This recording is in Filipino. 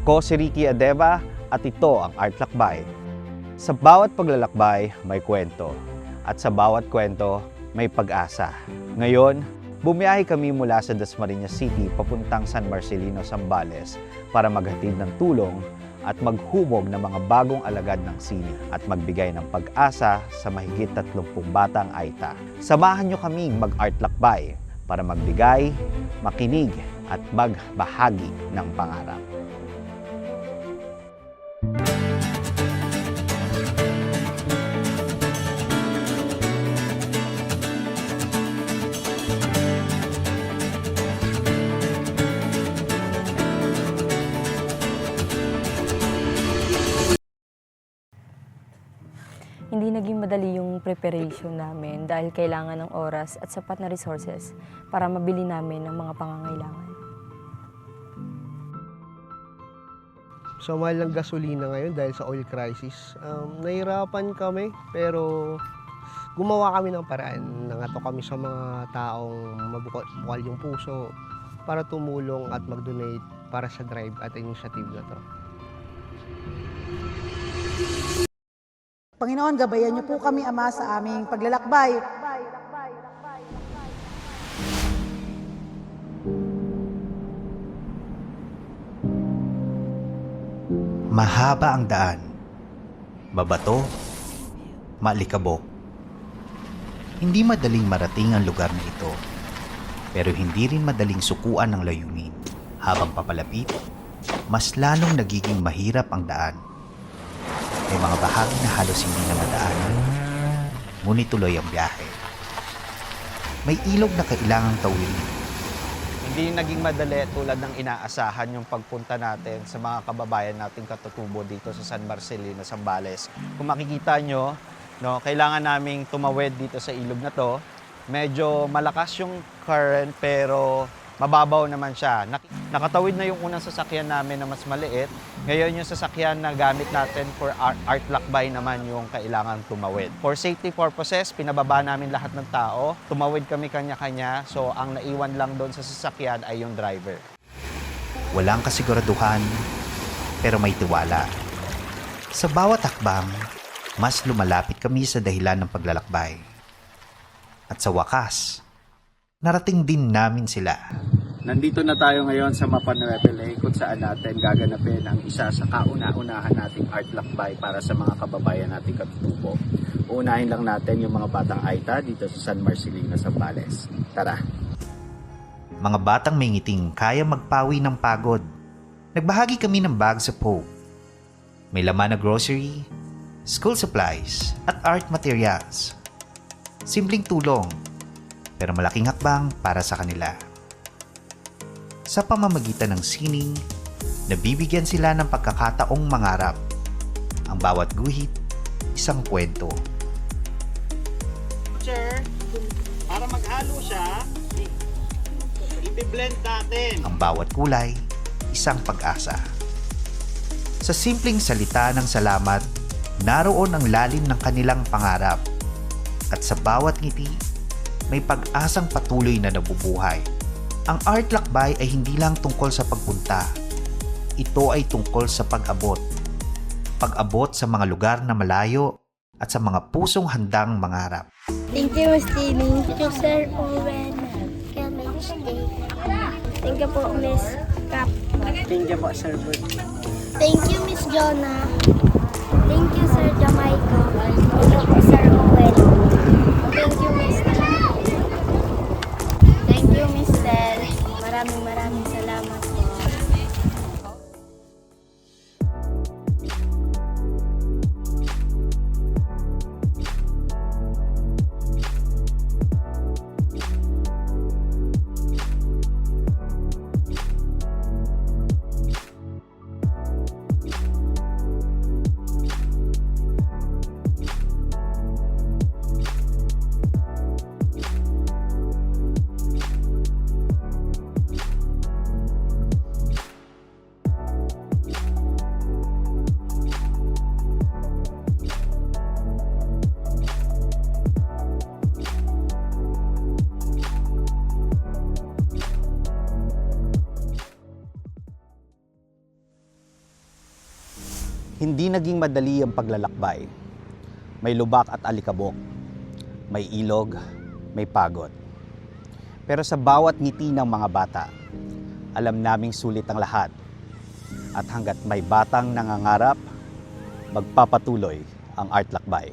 Ako si Ricky Adeva at ito ang Art Lakbay. Sa bawat paglalakbay, may kwento. At sa bawat kwento, may pag-asa. Ngayon, bumiyahe kami mula sa Dasmariñas City papuntang San Marcelino, Zambales para maghatid ng tulong at maghubog ng mga bagong alagad ng sini at magbigay ng pag-asa sa mahigit 30 batang Aita. Samahan nyo kaming mag-Art Lakbay para magbigay, makinig at magbahagi ng pangarap. Hindi naging madali yung preparation namin dahil kailangan ng oras at sapat na resources para mabili namin ng mga pangangailangan. So mahal ng gasolina ngayon dahil sa oil crisis. Nahirapan kami pero gumawa kami ng paraan. Nangato kami sa mga taong mabukal yung puso para tumulong at mag-donate para sa drive at initiative na to. Panginoon, gabayan niyo po kami, Ama, sa aming paglalakbay. Mahaba ang daan, mabato, maalikabok. Hindi madaling marating ang lugar na ito, pero hindi rin madaling sukuan ng layunin. Habang papalapit, mas lalong nagiging mahirap ang daan. May mga bahagi na halos hindi na madaanan, ngunit tuloy ang biyahe. May ilog na kailangang tawirin. Hindi naging madali tulad ng inaasahan yung pagpunta natin sa mga kababayan nating katutubo dito sa San Marcelino, Zambales. Kung makikita nyo, kailangan naming tumawid dito sa ilog na to. Medyo malakas yung current pero mababaw naman siya. Nakatawid na yung unang sasakyan namin na mas maliit. Ngayon yung sasakyan na gamit natin for art lakbay naman yung kailangan tumawid. For safety purposes, pinababa namin lahat ng tao. Tumawid kami kanya-kanya. So ang naiwan lang doon sa sasakyan ay yung driver. Walang kasiguraduhan, pero may tiwala. Sa bawat hakbang, mas lumalapit kami sa dahilan ng paglalakbay. At sa wakas, narating din namin sila. Nandito na tayo ngayon sa Mapa Nueve Lake kung saan natin gaganapin ang isa sa kauna-unahan nating art lakbay para sa mga kababayan nating katutubo. Uunahin lang natin yung mga batang Aita dito sa San Marcelino, Zambales. Tara! Mga batang may ngiting kaya magpawi ng pagod. Nagbahagi kami ng bags of hope. May laman na grocery, school supplies, at art materials. Simpleng tulong, pero malaking hakbang para sa kanila. Sa pamamagitan ng sining, nabibigyan sila ng pagkakataong mangarap. Ang bawat guhit, isang kwento. Teacher, para maghalo siya, i-blend natin. Ang bawat kulay, isang pag-asa. Sa simpleng salita ng salamat, naroon ang lalim ng kanilang pangarap. At sa bawat ngiti, may pag-asang patuloy na nabubuhay. Ang art lakbay ay hindi lang tungkol sa pagpunta. Ito ay tungkol sa pag-abot. Pag-abot sa mga lugar na malayo at sa mga pusong handang mangarap. Thank you, Miss Tini. Thank you, Sir Owen. Thank you po, Miss Cap. Thank you po, Sir Bert. Thank you, Miss Jonah. Thank you, Sir Jamaica. Thank you, Sir Owen. Thank you, Miss Tini. Thank you, Miss Del. Maraming salamat po. Hindi naging madali ang paglalakbay. May lubak at alikabok, may ilog, may pagod. Pero sa bawat ngiti ng mga bata, alam naming sulit ang lahat. At hanggat may batang nangangarap, magpapatuloy ang Art Lakbay.